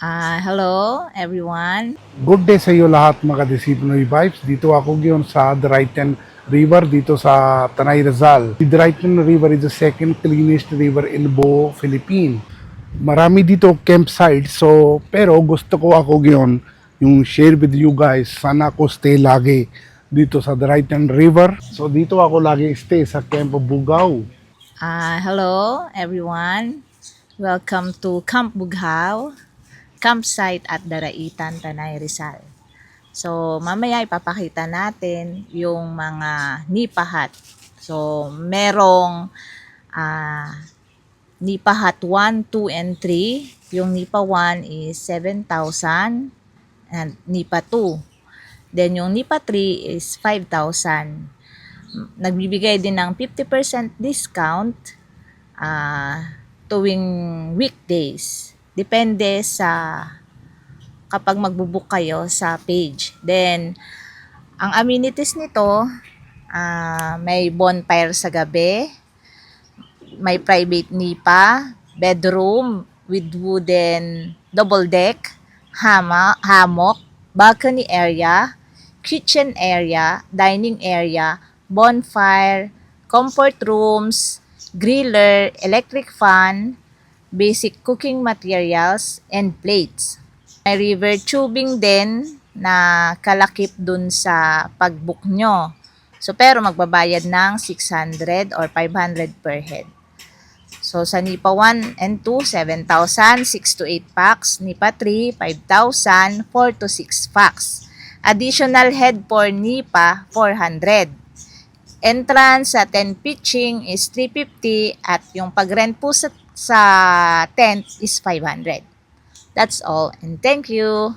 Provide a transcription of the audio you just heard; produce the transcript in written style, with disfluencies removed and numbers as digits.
Hello everyone. Good day sa iyo lahat mga Disipnoy Vibes. Dito ako ngayon sa Dryten River dito sa Tanay Rizal. The Dryten River is the second cleanest river in buong Philippines. Marami dito campsite pero gusto ko ako ngayon yung share with you guys. Sana ako stay lagi dito sa Dryten River. So dito ako lagi stay sa Camp Bugaw. Hello everyone. Welcome to Camp Bughaw, campsite at Daraitan, Tanay Rizal. So mamaya ipapakita natin yung mga nipa hut. So merong nipa hut 1, 2, and 3. Yung nipa 1 is 7,000 and nipa 2. Then yung nipa 3 is 5,000. Nagbibigay din ng 50% discount tuwing weekdays. Depende sa kapag magbubook kayo sa page. Then, ang amenities nito, may bonfire sa gabi, may private nipa, bedroom with wooden double deck, hammock, balcony area, kitchen area, dining area, bonfire, comfort rooms, griller, electric fan, basic cooking materials, and plates. May river tubing din na kalakip dun sa pag-book nyo. So, pero magbabayad ng 600 or 500 per head. So, sa NIPA 1 and 2, 7,000, 6 to 8 packs. NIPA 3, 5,000, 4 to 6 packs. Additional head for NIPA, 400. Entrance sa tent pitching is 350 at yung pag-rent po sa tent is 500. That's all and thank you.